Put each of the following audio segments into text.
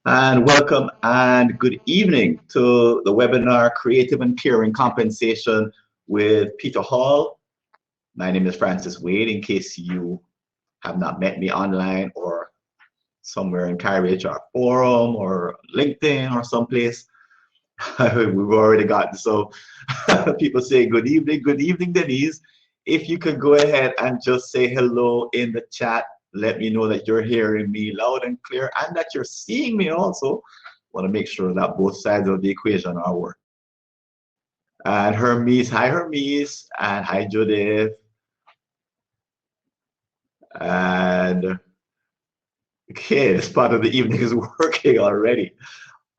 And welcome and good evening to the webinar Creative and Caring Compensation with Peter Hall. My name is Francis Wade, in case you have not met me online or somewhere in CareerHR forum or LinkedIn or someplace. We've already gotten so people say good evening, Denise. If you could go ahead and just say hello in the chat, let me know that you're hearing me loud and clear and that you're seeing me also. Want to make sure that both sides of the equation are working. And Hermes, and hi Judith. And okay, this part of the evening is working already.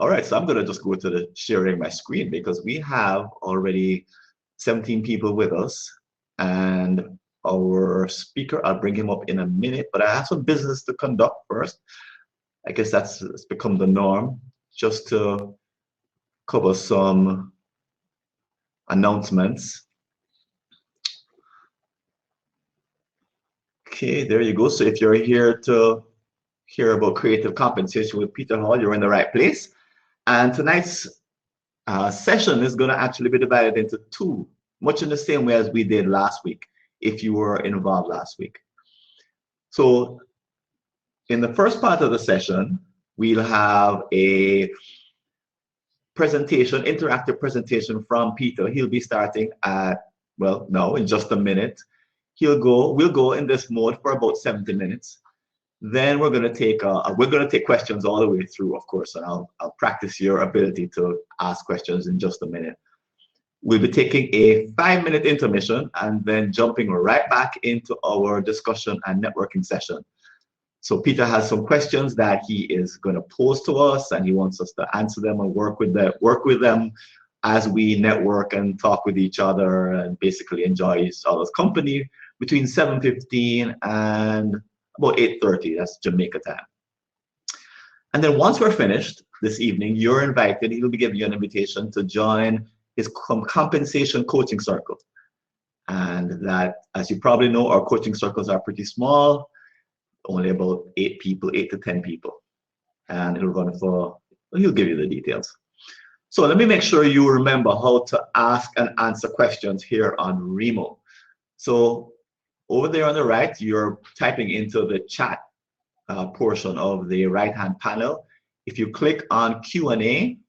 All right, so I'm gonna just go to the sharing my screen because we have already 17 people with us, and our speaker, I'll bring him up in a minute, but I have some business to conduct first. I guess that's become the norm, just to cover some announcements. Okay, there you go. So if you're here to hear about creative compensation with Peter Hall, you're in the right place. And tonight's session is going to actually be divided into two, much in the same way as we did last week, if you were involved last week. So in the first part of the session, we'll have a presentation, interactive presentation from Peter. He'll be starting at, well, no, in just a minute. We'll go in this mode for about 70 minutes. Then we're going to take questions all the way through, of course, and I'll practice your ability to ask questions in just a minute. We'll be taking a 5-minute intermission and then jumping right back into our discussion and networking session. So Peter has some questions that he is going to pose to us, and he wants us to answer them and work with them as we network and talk with each other and basically enjoy each other's company between 7:15 and about 8:30. That's Jamaica time. And then once we're finished this evening, you're invited. He'll be giving you an invitation to join his compensation coaching circle. And that, as you probably know, our coaching circles are pretty small, only about 8 to 10 people. And he'll give you the details. So let me make sure you remember how to ask and answer questions here on Remo. So over there on the right, you're typing into the chat portion of the right-hand panel. If you click on Q&A,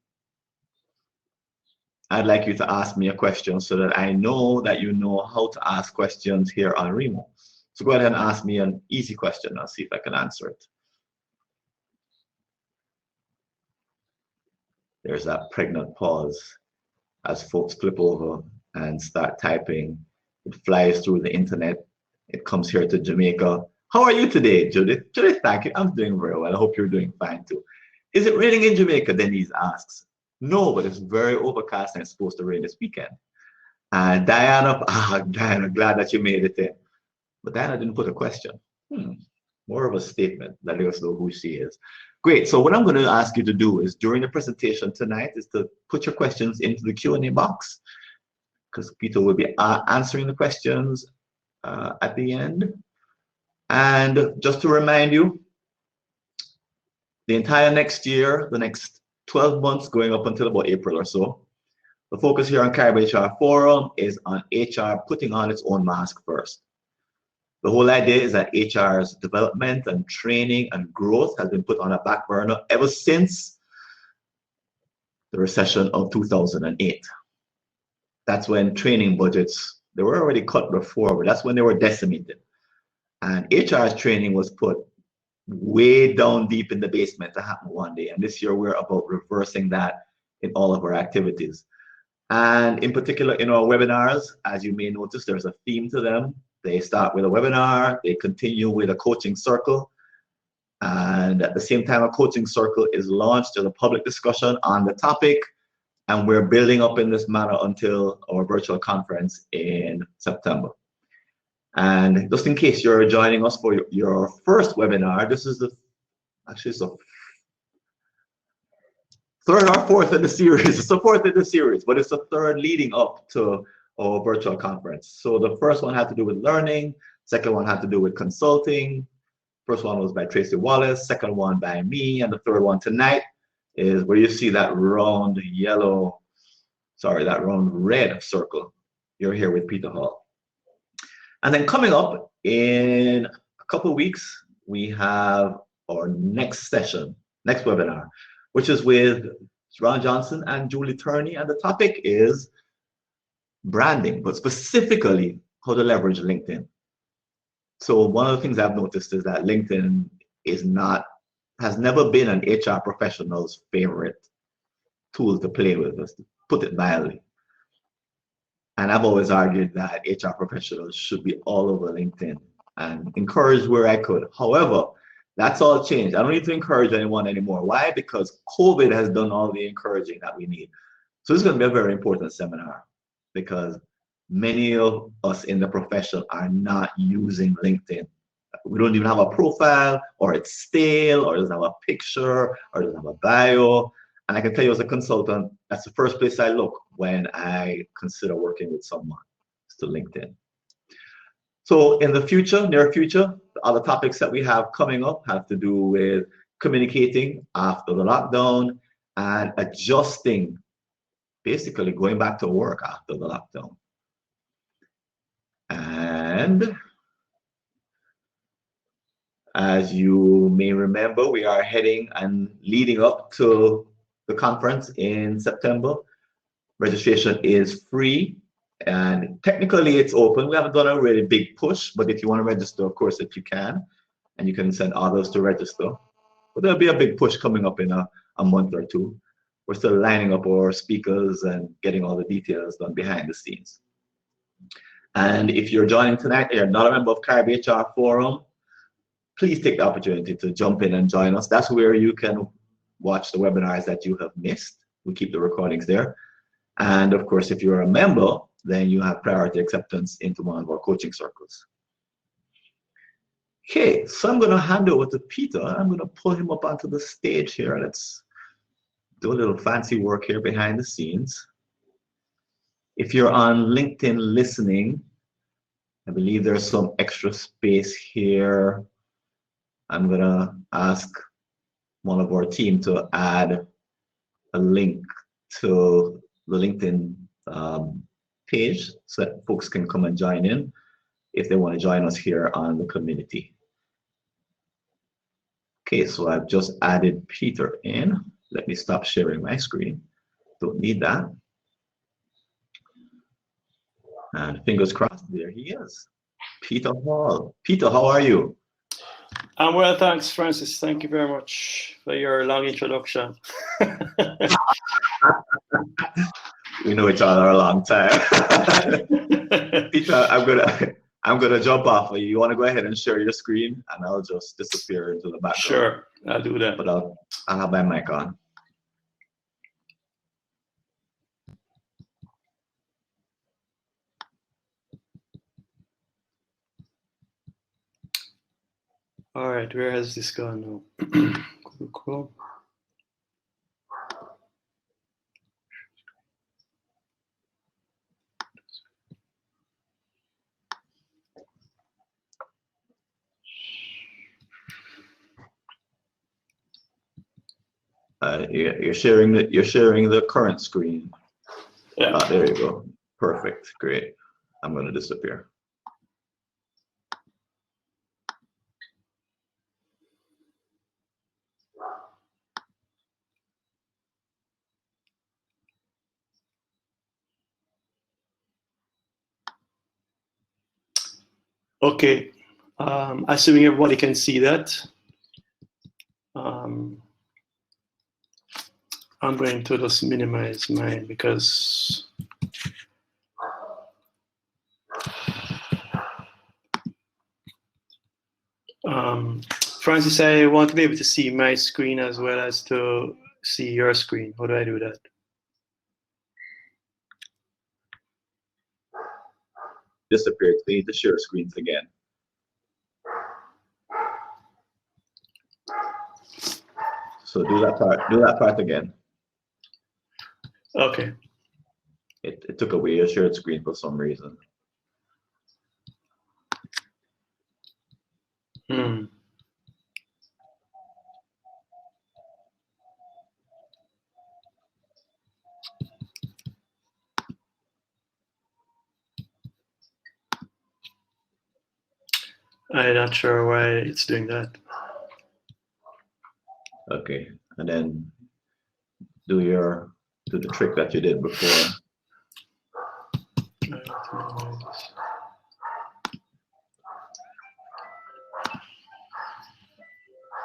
I'd like you to ask me a question so that I know that you know how to ask questions here on Remo. So go ahead and ask me an easy question. I'll see if I can answer it. There's that pregnant pause as folks flip over and start typing. It flies through the internet. It comes here to Jamaica. How are you today, Judith? Judith, thank you. I'm doing very well. I hope you're doing fine too. Is it raining in Jamaica? Denise asks. No, but it's very overcast and it's supposed to rain this weekend. And Diana, Diana, glad that you made it in. But Diana didn't put a question. More of a statement that let us know who she is. Great. So what I'm going to ask you to do is during the presentation tonight is to put your questions into the Q&A box, because Peter will be answering the questions at the end. And just to remind you, the entire next year, the next 12 months going up until about April or so, the focus here on CareerHR Forum is on HR putting on its own mask first. The whole idea is that HR's development and training and growth has been put on a back burner ever since the recession of 2008. That's when training budgets, they were already cut before, but that's when they were decimated. And HR's training was put way down deep in the basement to happen one day. And this year we're about reversing that in all of our activities. And in particular in our webinars, as you may notice, there's a theme to them. They start with a webinar, they continue with a coaching circle. And at the same time, a coaching circle is launched as a public discussion on the topic. And we're building up in this manner until our virtual conference in September. And just in case you're joining us for your first webinar, this is actually it's the third or fourth in the series. It's the fourth in the series, but it's the third leading up to our virtual conference. So the first one had to do with learning, second one had to do with consulting, First one was by Tracy Wallace, second one by me, and the third one tonight is where you see that round that round red circle. You're here with Peter Hall. And then coming up in a couple of weeks, we have our next session, next webinar, which is with Ron Johnson and Julie Turney. And the topic is branding, but specifically how to leverage LinkedIn. So one of the things I've noticed is that LinkedIn has never been an HR professional's favorite tool to play with, to put it mildly. And I've always argued that HR professionals should be all over LinkedIn and encourage where I could. However, that's all changed. I don't need to encourage anyone anymore. Why? Because COVID has done all the encouraging that we need. So this is going to be a very important seminar because many of us in the profession are not using LinkedIn. We don't even have a profile, or it's stale, or it doesn't have a picture, or it doesn't have a bio. And I can tell you as a consultant, that's the first place I look when I consider working with someone, is to LinkedIn. So in the future, near future, the other topics that we have coming up have to do with communicating after the lockdown and adjusting, basically going back to work after the lockdown. And as you may remember, we are heading and leading up to the conference in September. Registration is free and technically it's open. We haven't done a really big push, but if you want to register, of course, if you can, and you can send others to register. But there'll be a big push coming up in a month or two. We're still lining up our speakers and getting all the details done behind the scenes. And if you're joining tonight and you're not a member of Carib HR Forum, please take the opportunity to jump in and join us. That's where you can watch the webinars that you have missed. We keep the recordings there. And of course, if you're a member, then you have priority acceptance into one of our coaching circles. Okay, so I'm going to hand over to Peter. I'm going to pull him up onto the stage here. Let's do a little fancy work here behind the scenes. If you're on LinkedIn listening, I believe there's some extra space here. I'm going to ask one of our team to add a link to the LinkedIn page so that folks can come and join in if they want to join us here on the community. Okay, so I've just added Peter in. Let me stop sharing my screen. Don't need that. And fingers crossed, there he is. Peter Hall. Peter, how are you? I'm well, thanks, Francis. Thank you very much for your long introduction. We know each other a long time. Peter, I'm gonna jump off. You want to go ahead and share your screen, and I'll just disappear into the background. Sure, I'll do that. But I'll have my mic on. All right, where has this gone now? Cool. You're sharing the current screen. Yeah. There you go. Perfect. Great. I'm going to disappear. Okay. Assuming everybody can see that. I'm going to just minimize mine because Francis, I want to be able to see my screen as well as to see your screen. How do I do that? Disappeared. So you need to share screens again. So do that part again. Okay. It took away your shared screen for some reason. I'm not sure why it's doing that. Okay, and then do the trick that you did before.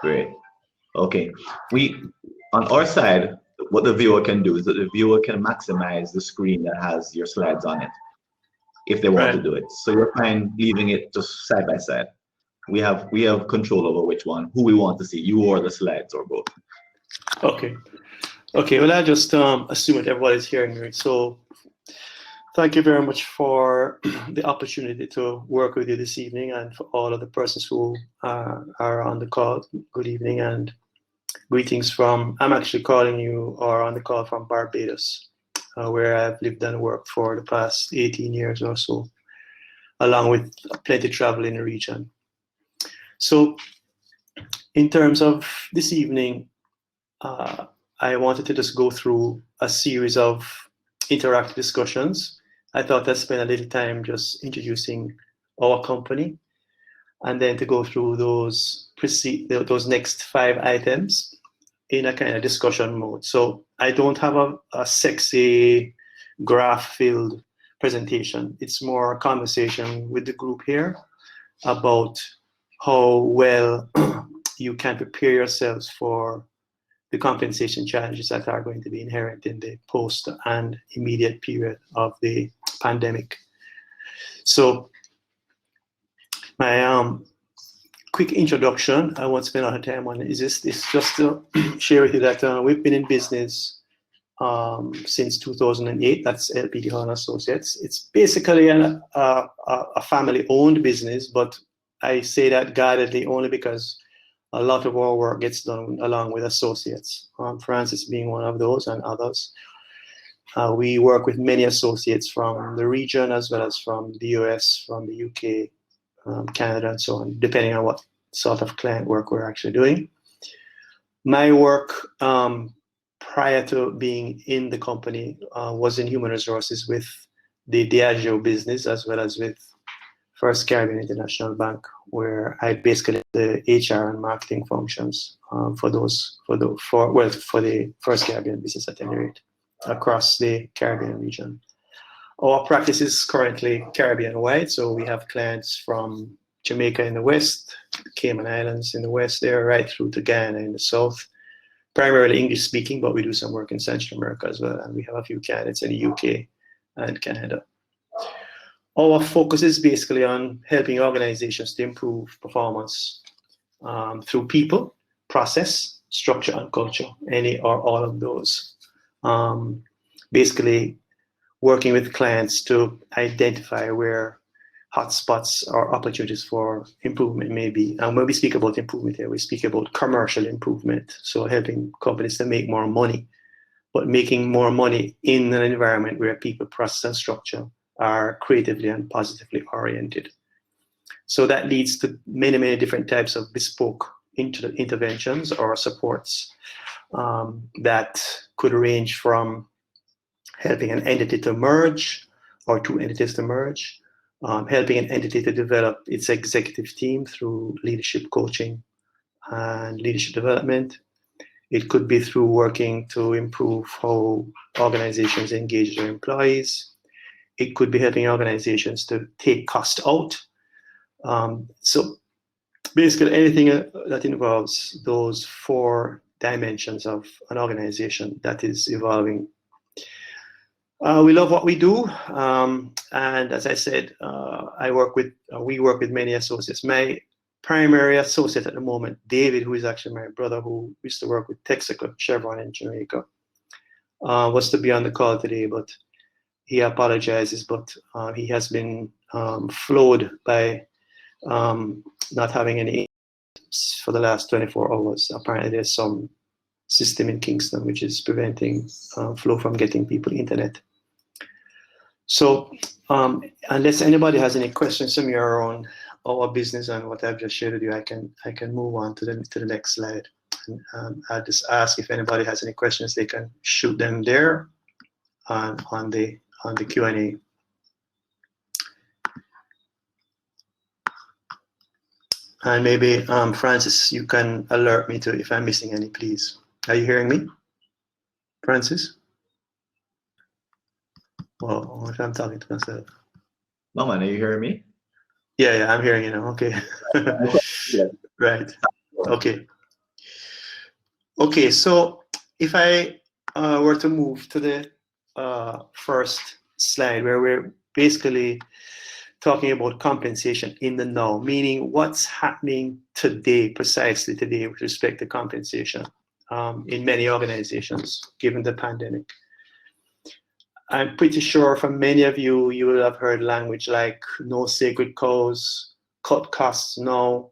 Great. Okay. On our side, what the viewer can do is that the viewer can maximize the screen that has your slides on it if they want to Right. do it. So you're fine leaving it just side by side. We have control over which one, who we want to see, you or the slides or both. Okay. Okay. Well, I just assume that everybody's hearing me. So thank you very much for the opportunity to work with you this evening, and for all of the persons who are on the call. Good evening and greetings from, I'm actually calling you or on the call from Barbados, where I've lived and worked for the past 18 years or so, along with plenty of travel in the region. So in terms of this evening, I wanted to just go through a series of interactive discussions. I thought I'd spend a little time just introducing our company, and then to go through those next 5 items in a kind of discussion mode. So I don't have a sexy graph-filled presentation. It's more a conversation with the group here about how well you can prepare yourselves for the compensation challenges that are going to be inherent in the post and immediate period of the pandemic. So my quick introduction, I won't spend a lot of time on it, is this just to share with you that we've been in business since 2008. That's LPD Hall Associates. It's basically a family-owned business, but I say that guidedly only because a lot of our work gets done along with associates. Francis being one of those, and others. We work with many associates from the region as well as from the US, from the UK, Canada, and so on, depending on what sort of client work we're actually doing. My work prior to being in the company was in human resources with the Diageo business as well as with First Caribbean International Bank, where I basically the HR and marketing functions for the First Caribbean business at any rate across the Caribbean region. Our practice is currently Caribbean-wide, so we have clients from Jamaica in the west, Cayman Islands in the west there, right through to Guyana in the south. Primarily English-speaking, but we do some work in Central America as well, and we have a few candidates in the UK and Canada. Our focus is basically on helping organizations to improve performance through people, process, structure, and culture, any or all of those. Basically, working with clients to identify where hotspots or opportunities for improvement may be. And when we speak about improvement here, we speak about commercial improvement. So helping companies to make more money, but making more money in an environment where people, process, and structure are creatively and positively oriented. So that leads to many, many different types of bespoke interventions or supports that could range from helping an entity to merge or two entities to merge, helping an entity to develop its executive team through leadership coaching and leadership development. It could be through working to improve how organizations engage their employees. It could be helping organizations to take cost out. So basically anything that involves those 4 dimensions of an organization that is evolving. We love what we do, and as I said, we work with many associates. My primary associate at the moment, David, who is actually my brother, who used to work with Texaco Chevron in Jamaica, was to be on the call today, but he apologizes. But he has been flowed by not having any for the last 24 hours. Apparently, there's some system in Kingston which is preventing flow from getting people internet. So unless anybody has any questions from you around our business and what I've just shared with you, I can move on to the next slide. And I'll just ask if anybody has any questions, they can shoot them there on the Q&A. And maybe Francis, you can alert me if I'm missing any, please. Are you hearing me, Francis? Well, if I'm talking to myself. No, man, are you hearing me? Yeah, I'm hearing you now. Okay. Yeah. Right. Okay. Okay, so if I were to move to the first slide, where we're basically talking about compensation in the now, meaning what's happening today, precisely today, with respect to compensation in many organizations, given the pandemic. I'm pretty sure for many of you, you will have heard language like no sacred cows, cut costs now,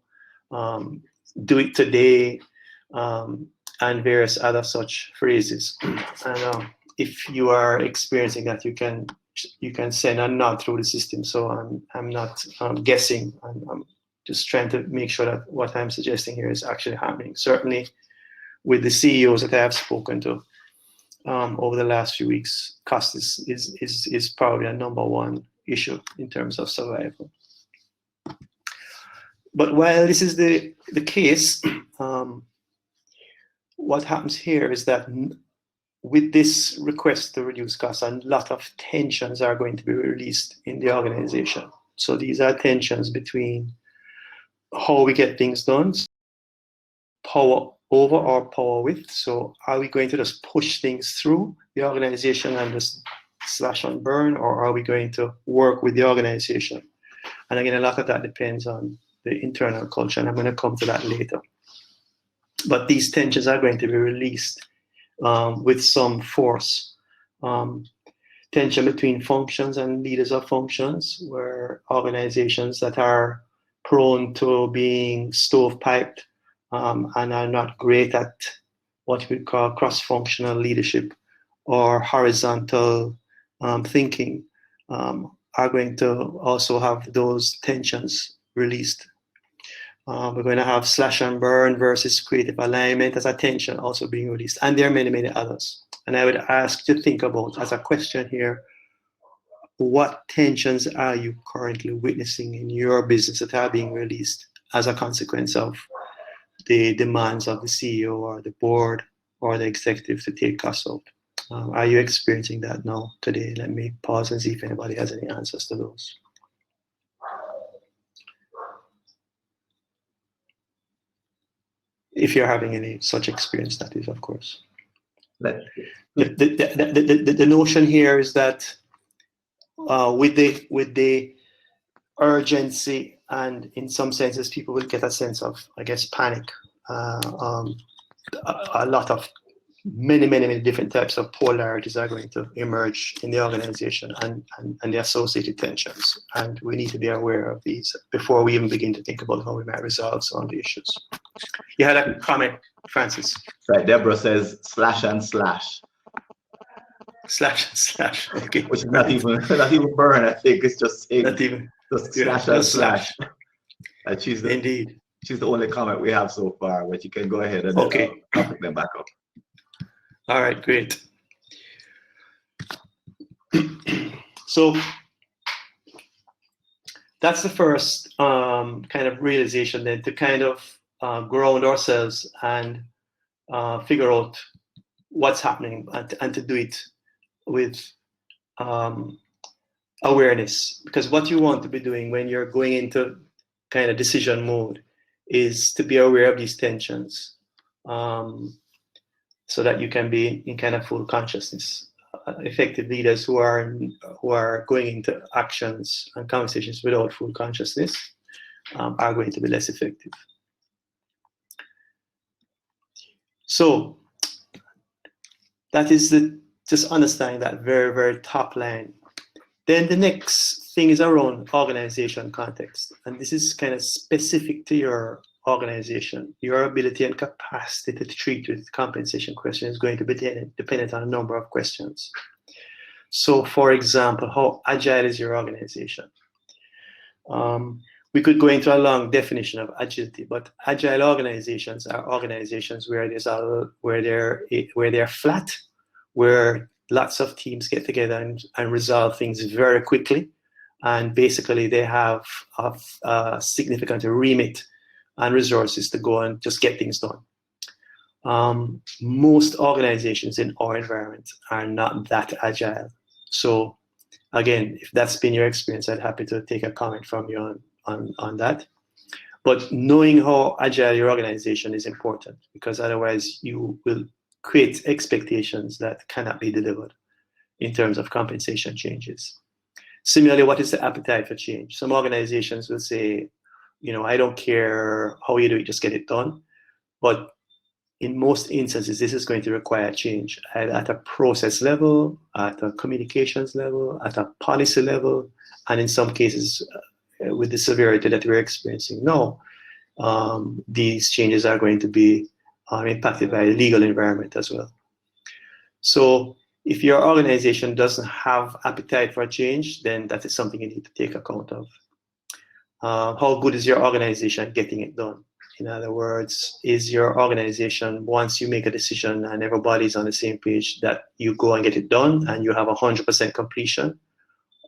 do it today, and various other such phrases. And if you are experiencing that, you can send a nod through the system. So I'm not guessing. I'm just trying to make sure that what I'm suggesting here is actually happening. Certainly, with the CEOs that I have spoken to over the last few weeks, cost is probably a number one issue in terms of survival. But while this is the case, what happens here is that with this request to reduce costs, a lot of tensions are going to be released in the organization. So these are tensions between how we get things done, power over or power with. So are we going to just push things through the organization and just slash and burn, or are we going to work with the organization? And again, a lot of that depends on the internal culture, and I'm going to come to that later. But these tensions are going to be released with some force. Tension between functions and leaders of functions, where organizations that are prone to being stovepiped and are not great at what we call cross-functional leadership or horizontal thinking are going to also have those tensions released. We're going to have slash and burn versus creative alignment as a tension also being released. And there are many, many others. And I would ask you to think about, as a question here, what tensions are you currently witnessing in your business that are being released as a consequence of the demands of the CEO or the board or the executive to take costs out? Are you experiencing that now today? Let me pause and see if anybody has any answers to those. If you're having any such experience, that is, of course. The notion here is that with the urgency, and in some senses, people will get a sense of, I guess, panic. A lot of many different types of polarities are going to emerge in the organization and the associated tensions. And we need to be aware of these before we even begin to think about how we might resolve some of the issues. You had a comment, Francis. Right, Deborah says slash and slash. Slash and slash. Okay. Which is not even burn. I think it's just not even just slash and slash. And she's the indeed. She's the only comment we have so far, but you can go ahead and I'll pick them back up. All right, great. So that's the first kind of realization, then, to kind of ground ourselves and figure out what's happening and to do it with awareness. Because what you want to be doing when you're going into kind of decision mode is to be aware of these tensions so that you can be in kind of full consciousness. Effective leaders who are going into actions and conversations without full consciousness are going to be less effective. So that is just understanding that very, very top line. Then the next thing is around organization context. And this is kind of specific to your organization. Your ability and capacity to treat with compensation question is going to be dependent on a number of questions. So for example, how agile is your organization? We could go into a long definition of agility, but agile organizations are organizations where they're flat, where lots of teams get together and resolve things very quickly, and basically they have a significant remit and resources to go and just get things done. Most organizations in our environment are not that agile. So again, if that's been your experience, I'd happy to take a comment from you on that. But knowing how agile your organization is important, because otherwise you will create expectations that cannot be delivered in terms of compensation changes. Similarly, what is the appetite for change? Some organizations will say, I don't care how you do it, just get it done. But in most instances, this is going to require change at a process level, at a communications level, at a policy level, and in some cases, with the severity that we're experiencing now, these changes are going to be impacted by the legal environment as well. So if your organization doesn't have appetite for change, then that is something you need to take account of. How good is your organization getting it done? In other words, is your organization, once you make a decision and everybody's on the same page, that you go and get it done and you have 100% completion?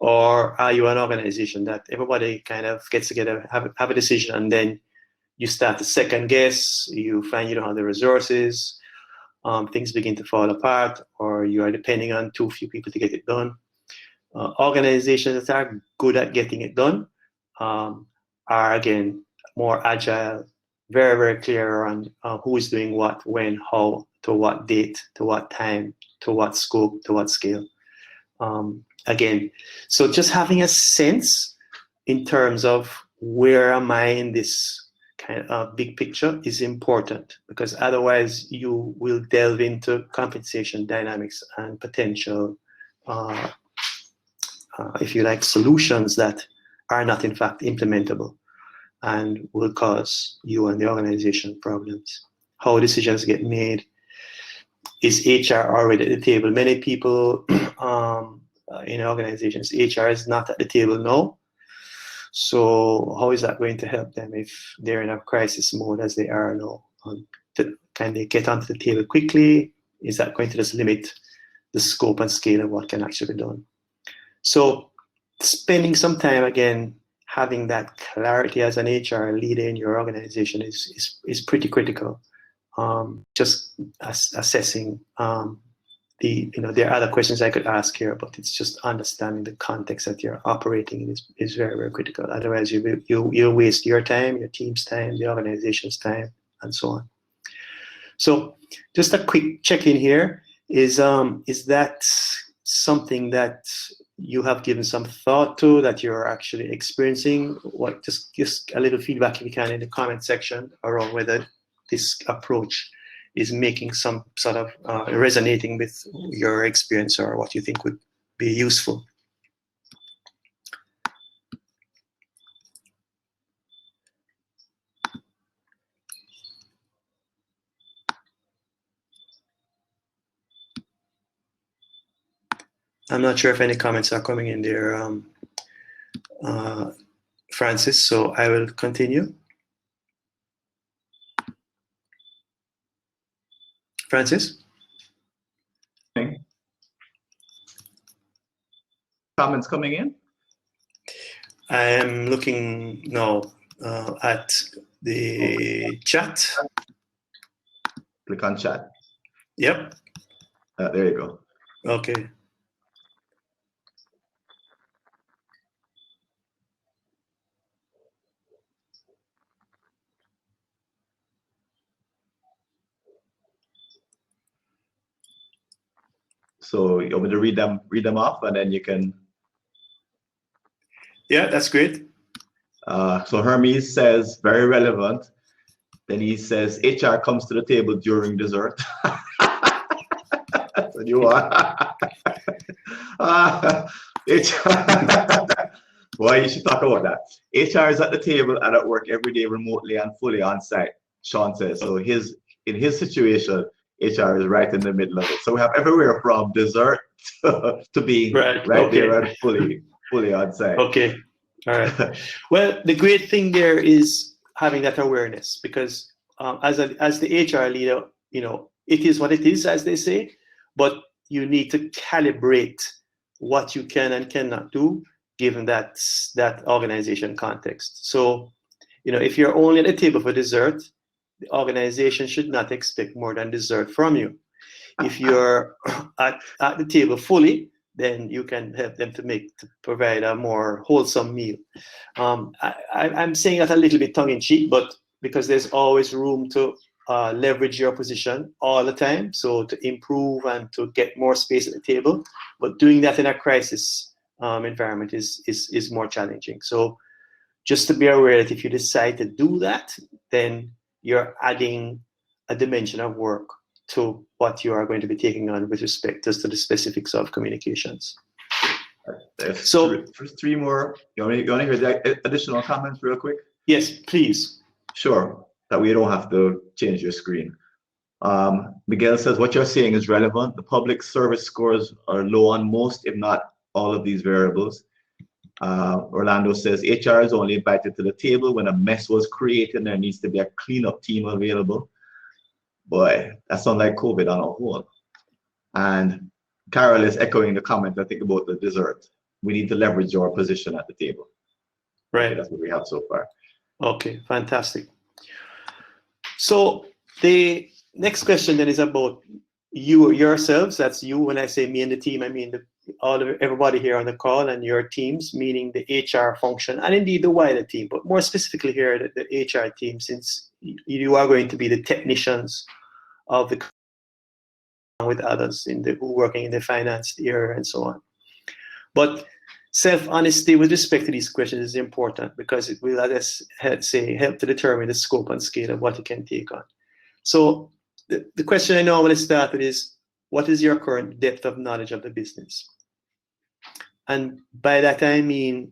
Or are you an organization that everybody kind of gets together, have a decision, and then you start to second guess, you find you don't have the resources, things begin to fall apart, or you are depending on too few people to get it done? Organizations that are good at getting it done are, again, more agile, very, very clear on who is doing what, when, how, to what date, to what time, to what scope, to what scale. Again, so just having a sense in terms of where am I in this kind of big picture is important, because otherwise you will delve into compensation dynamics and potential, if you like, solutions that are not in fact implementable and will cause you and the organization problems. How decisions get made. Is HR already at the table? Many people in organizations, HR is not at the table now. So how is that going to help them if they're in a crisis mode as they are now? Can they get onto the table quickly? Is that going to just limit the scope and scale of what can actually be done? So spending some time, again, having that clarity as an HR leader in your organization is pretty critical. Just assessing there are other questions I could ask here, but it's just understanding the context that you're operating in is very, very critical. Otherwise, you'll waste your time, your team's time, the organization's time, and so on. So just a quick check-in here. Is that something that you have given some thought to, that you're actually experiencing? Just a little feedback, if you can, in the comment section around whether this approach is making some sort of resonating with your experience, or what you think would be useful. I'm not sure if any comments are coming in there, Francis, so I will continue. Francis? Comments coming in? I am looking now at the chat. Click on chat. Yep. There you go. Okay. So you want me to read them off, and then you can. Yeah, that's great. So Hermes says, very relevant. Then he says, HR comes to the table during dessert. That's what you are. HR. Boy, you should talk about that. HR is at the table and at work every day, remotely and fully on site, Sean says. So in his situation, HR is right in the middle of it. So we have everywhere from dessert to being right there and fully on site. Okay. All right. Well, the great thing there is having that awareness, because as the HR leader, it is what it is, as they say, but you need to calibrate what you can and cannot do given that organization context. So if you're only at the table for dessert, the organization should not expect more than dessert from you. If you're at the table fully, then you can help them to provide a more wholesome meal. I'm saying that a little bit tongue-in-cheek, but because there's always room to leverage your position all the time, so to improve and to get more space at the table. But doing that in a crisis environment is more challenging. So just to be aware that if you decide to do that, then you're adding a dimension of work to what you are going to be taking on with respect to the specifics of communications. So three more. You want to hear the additional comments real quick? Yes, please. Sure, that we don't have to change your screen. Miguel says, what you're saying is relevant. The public service scores are low on most, if not all of these variables. Orlando says, HR is only invited to the table when a mess was created and there needs to be a cleanup team available. Boy, that sounds like COVID on a whole. And Carol is echoing the comment, I think, about the dessert. We need to leverage your position at the table. Right. Okay, that's what we have so far. Okay, fantastic. So the next question then is about yourselves. That's you. When I say me and the team, I mean everybody here on the call and your teams, meaning the HR function and indeed the wider team, but more specifically here, the HR team, since you are going to be the technicians of the with others who working in the finance area and so on. But self-honesty with respect to these questions is important because it will, as I say, help to determine the scope and scale of what you can take on. So the question I normally start with is, what is your current depth of knowledge of the business? And by that I mean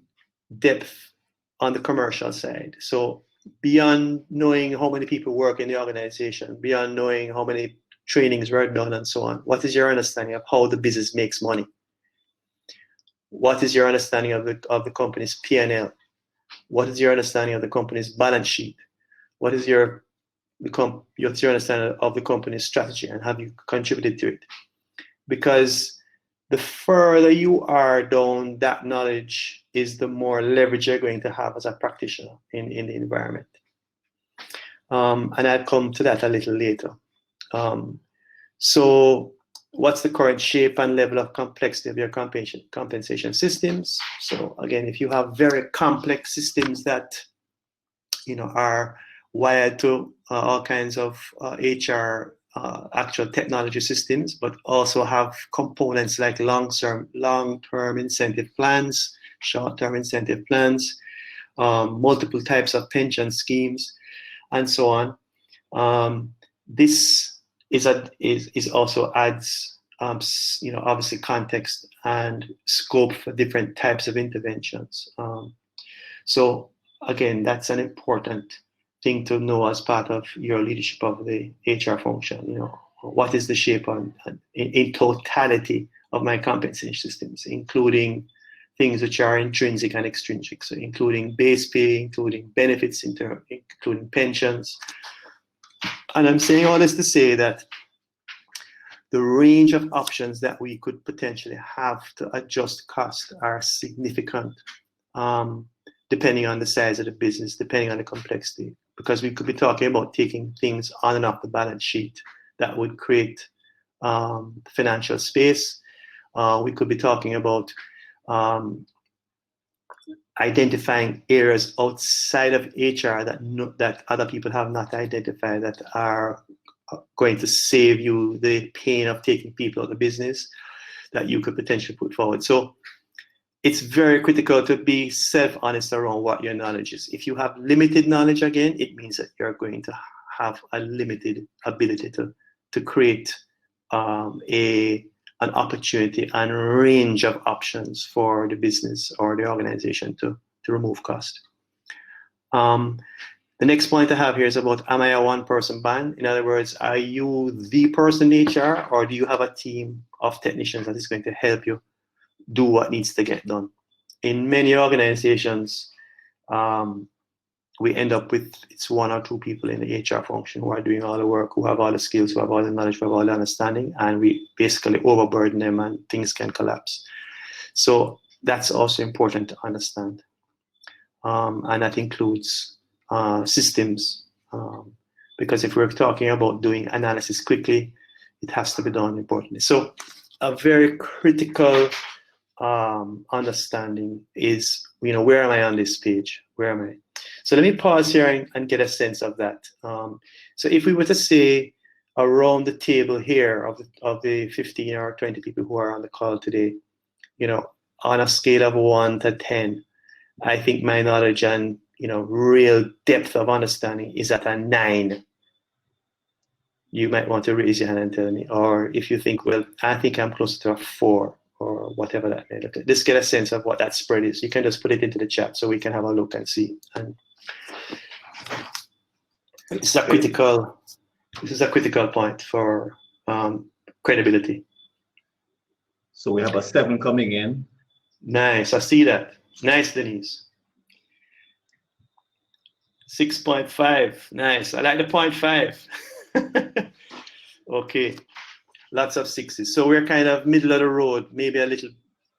depth on the commercial side. So beyond knowing how many people work in the organization, beyond knowing how many trainings were done and so on, what is your understanding of how the business makes money? What is your understanding of the company's P&L? What is your understanding of the company's balance sheet? What is your understanding of the company's strategy, and have you contributed to it? Because the further you are down that knowledge is the more leverage you're going to have as a practitioner in the environment. And I'll come to that a little later. So what's the current shape and level of complexity of your compensation systems? So again, if you have very complex systems that are wired to all kinds of HR actual technology systems, but also have components like long-term incentive plans, short-term incentive plans, multiple types of pension schemes, and so on. This is also adds obviously context and scope for different types of interventions. So again, that's an important thing to know as part of your leadership of the HR function. What is the shape in totality of my compensation systems, including things which are intrinsic and extrinsic, so including base pay, including benefits, including pensions. And I'm saying all this to say that the range of options that we could potentially have to adjust cost are significant, depending on the size of the business, depending on the complexity, because we could be talking about taking things on and off the balance sheet that would create financial space. We could be talking about identifying areas outside of HR that other people have not identified that are going to save you the pain of taking people out of the business that you could potentially put forward. So it's very critical to be self-honest around what your knowledge is. If you have limited knowledge, again, it means that you're going to have a limited ability to create an opportunity and range of options for the business or the organization to remove cost. The next point I have here is about, am I a one-person band? In other words, are you the person in HR, or do you have a team of technicians that is going to help you do what needs to get done? In many organizations, we end up with it's one or two people in the HR function who are doing all the work, who have all the skills, who have all the knowledge, who have all the understanding, and we basically overburden them and things can collapse. So that's also important to understand. And that includes systems. Because if we're talking about doing analysis quickly, it has to be done importantly. So a very critical understanding is, where am I on this page? Where am I? So let me pause here and get a sense of that. So if we were to say around the table here of the 15 or 20 people who are on the call today, on a scale of 1 to 10, I think my knowledge and real depth of understanding is at a 9. You might want to raise your hand and tell me, or if you think, well, I think I'm closer to a 4 or whatever that may look like. Just get a sense of what that spread is. You can just put it into the chat so we can have a look and see. And this is a critical point for credibility. So we have a 7 coming in. Nice, I see that. Nice, Denise. 6.5, nice. I like the 0.5. Okay, lots of 6s. So we're kind of middle of the road, maybe a little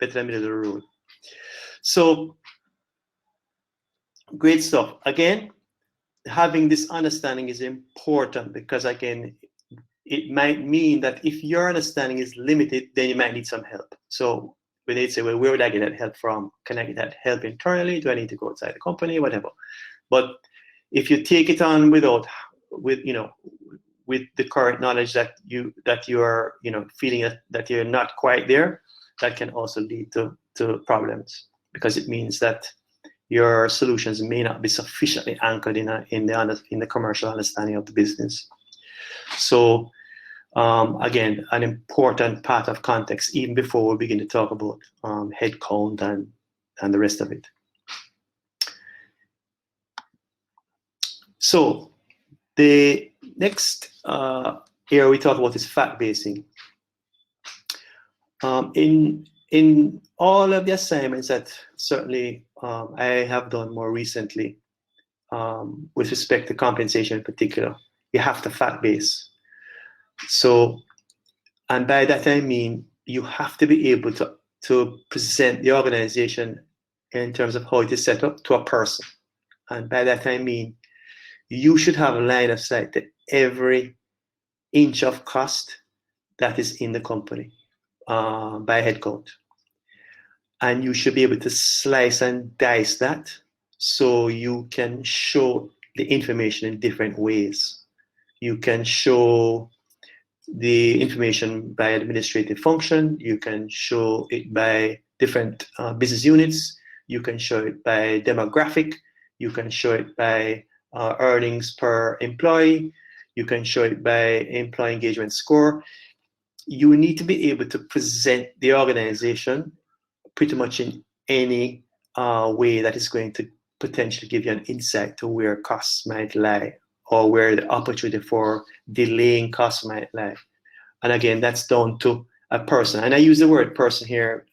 better than middle of the road. So great stuff. Again, having this understanding is important because, again, it might mean that if your understanding is limited, then you might need some help. So when they say, well, where would I get that help from? Can I get that help internally? Do I need to go outside the company? Whatever. But if you take it on with the current knowledge that you are feeling that you're not quite there, that can also lead to problems, because it means that your solutions may not be sufficiently anchored in the commercial understanding of the business. So again, an important part of context even before we begin to talk about headcount and the rest of it. So the next area we talk about is fact basing. In all of the assignments that certainly I have done more recently, with respect to compensation in particular, you have to fact base. So, and by that I mean you have to be able to present the organization in terms of how it is set up to a person. And by that I mean you should have a line of sight to every inch of cost that is in the company by headcount. And you should be able to slice and dice that so you can show the information in different ways. You can show the information by administrative function. You can show it by different business units. You can show it by demographic. You can show it by earnings per employee. You can show it by employee engagement score. You need to be able to present the organization pretty much in any way that is going to potentially give you an insight to where costs might lie or where the opportunity for delaying costs might lie. And again, that's down to a person. And I use the word person here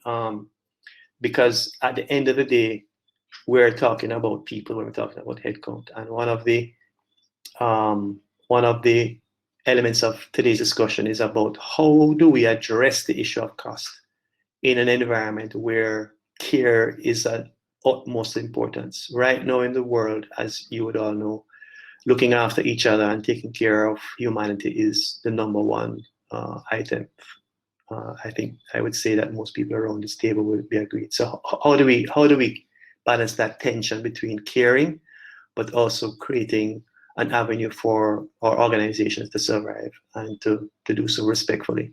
because at the end of the day, we're talking about people when we're talking about headcount. And one of the elements of today's discussion is about how do we address the issue of cost in an environment where care is of utmost importance. Right now in the world, as you would all know, looking after each other and taking care of humanity is the #1 item. I think I would say that most people around this table would be agreed. So how do we balance that tension between caring, but also creating an avenue for our organizations to survive and to do so respectfully?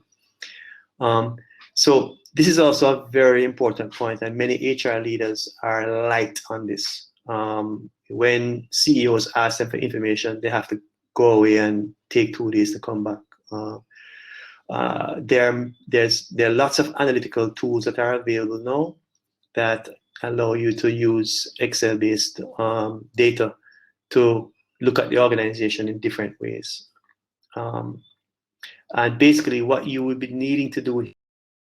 So this is also a very important point, and many HR leaders are light on this. When CEOs ask them for information, they have to go away and take 2 days to come back. There are lots of analytical tools that are available now that allow you to use Excel-based data to look at the organization in different ways. And basically what you would be needing to do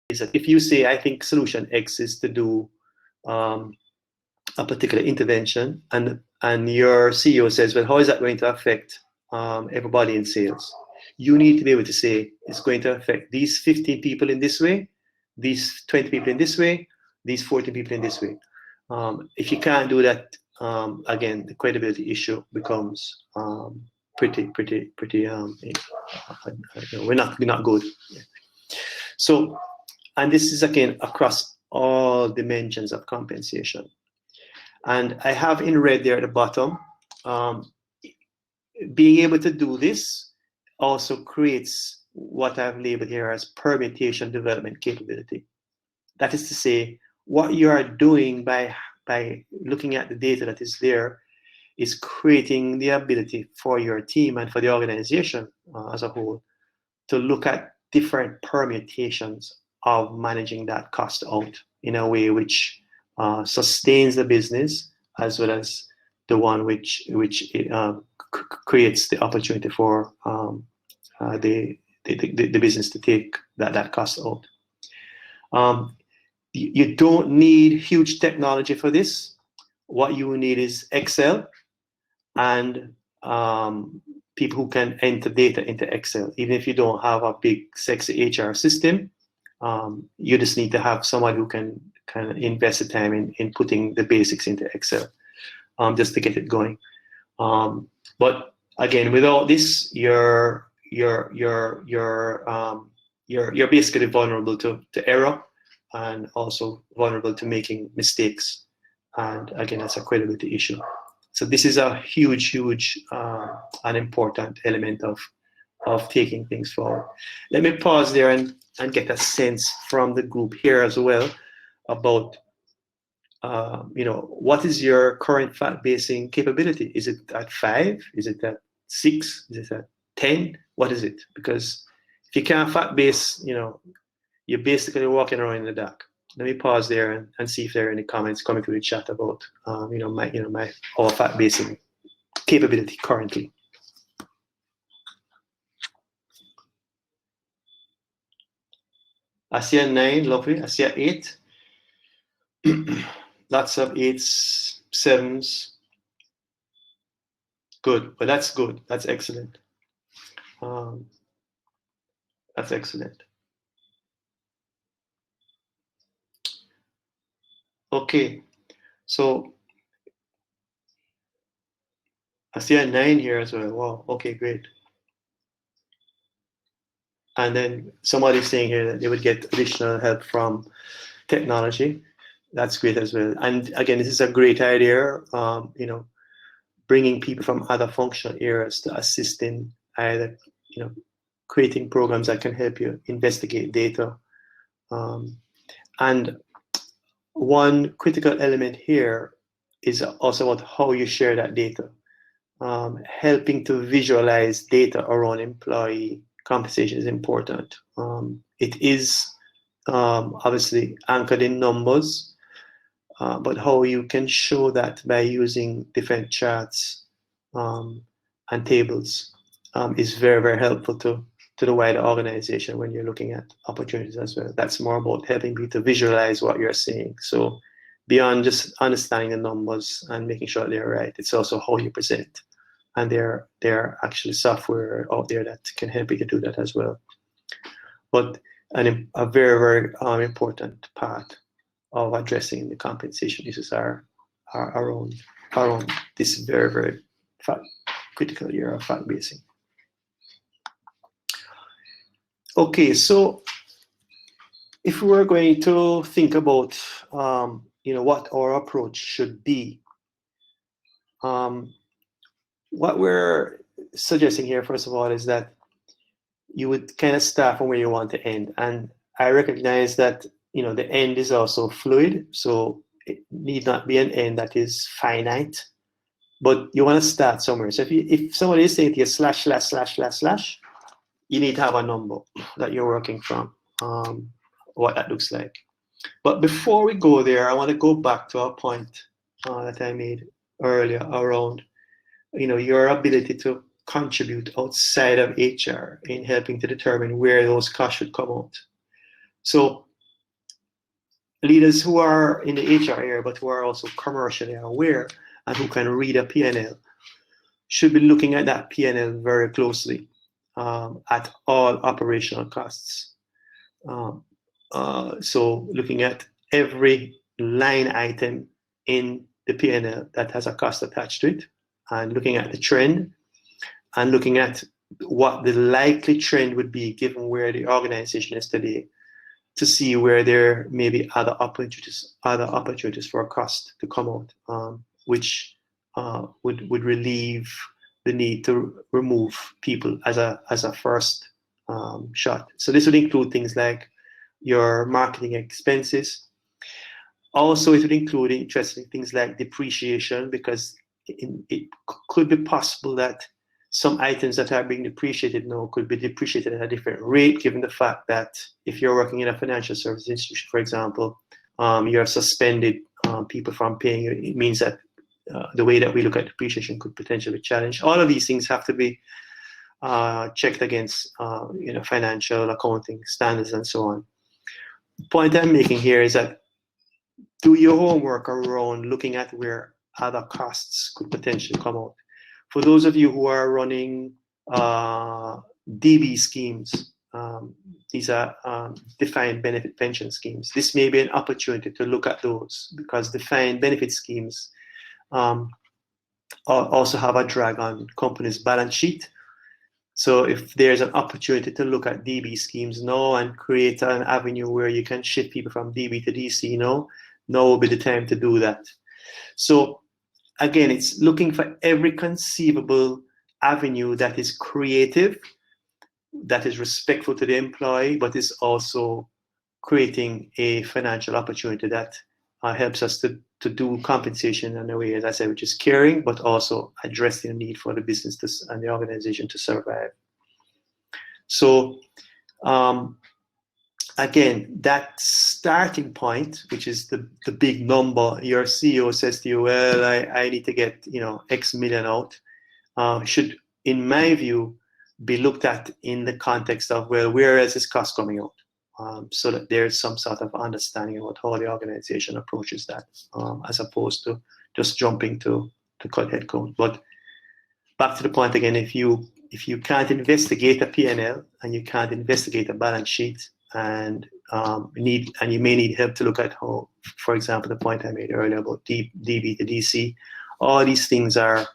is that if you say, I think solution X is to do a particular intervention, and your CEO says, well, how is that going to affect everybody in sales? You need to be able to say, it's going to affect these 15 people in this way, these 20 people in this way, these 14 people in this way. If you can't do that again, the credibility issue becomes pretty. We're not good. So, and this is again across all dimensions of compensation. And I have in red there at the bottom, being able to do this also creates what I've labeled here as permutation development capability. That is to say, what you are doing by looking at the data that is there is creating the ability for your team and for the organization as a whole to look at different permutations of managing that cost out in a way which sustains the business as well as the one which creates the opportunity for the business to take that cost out. You don't need huge technology for this. What you need is Excel and people who can enter data into Excel. Even if you don't have a big, sexy HR system, you just need to have someone who can kind of invest the time in putting the basics into Excel just to get it going. But again, without this, you're basically vulnerable to error and also vulnerable to making mistakes. And again, that's a credibility issue. So this is a huge and important element of taking things forward. Let me pause there and get a sense from the group here as well about what is your current fact basing capability? Is it at 5? Is it at 6? Is it at 10? What is it? Because if you can't fact base, you're basically walking around in the dark. Let me pause there and see if there are any comments coming through the chat about our fact basing capability currently. I see a 9, lovely. I see a 8. Lots of 8s, 7s. Good, but that's good. That's excellent. That's excellent. Okay, so I see a 9 here as well. Wow, okay, great. And then somebody's saying here that they would get additional help from technology. That's great as well. And again, this is a great idea, bringing people from other functional areas to assist in either, creating programs that can help you investigate data. And one critical element here is also about how you share that data. Helping to visualize data around employee compensation is important. It is obviously anchored in numbers, but how you can show that by using different charts and tables is very, very helpful to the wider organization when you're looking at opportunities as well. That's more about helping people to visualize what you're seeing. So beyond just understanding the numbers and making sure they're right, it's also how you present. And there are actually software out there that can help you to do that as well. But a very, very important part of addressing the compensation issues are around this very, very critical area of fact basing. Okay, so if we were going to think about what our approach should be, what we're suggesting here, first of all, is that you would kind of start from where you want to end. And I recognize that the end is also fluid, so it need not be an end that is finite, but you want to start somewhere. So if somebody is saying to you /////, you need to have a number that you're working from, what that looks like. But before we go there, I want to go back to a point that I made earlier around your ability to contribute outside of HR in helping to determine where those costs should come out. So leaders who are in the HR area but who are also commercially aware and who can read a P&L should be looking at that P&L very closely at all operational costs. So looking at every line item in the P&L that has a cost attached to it, and looking at the trend, and looking at what the likely trend would be given where the organization is today, to see where there may be other opportunities for a cost to come out, which would relieve the need to remove people as a first shot. So this would include things like your marketing expenses. Also, it would include interesting things like depreciation, because it could be possible that some items that are being depreciated now could be depreciated at a different rate, given the fact that if you're working in a financial services institution, for example, you're suspended people from paying you. It means that the way that we look at depreciation could potentially be challenged. All of these things have to be checked against financial accounting standards and so on. The point I'm making here is that do your homework around looking at where other costs could potentially come out. For those of you who are running DB schemes, these are defined benefit pension schemes. This may be an opportunity to look at those, because defined benefit schemes also have a drag on companies' balance sheet. So if there's an opportunity to look at DB schemes now and create an avenue where you can shift people from DB to DC now will be the time to do that. So again, it's looking for every conceivable avenue that is creative, that is respectful to the employee, but is also creating a financial opportunity that helps us to do compensation in a way, as I said, which is caring, but also addressing the need for the business and the organization to survive. So again, that starting point, which is the big number, your CEO says to you, well, I need to get X million out, should, in my view, be looked at in the context of, well, where is this cost coming out? So that there's some sort of understanding about how the organization approaches that, as opposed to just jumping to cut headcount. But back to the point again, if you can't investigate a P&L and you can't investigate a balance sheet, and you may need help to look at how, for example, the point I made earlier about DB to DC, all these things are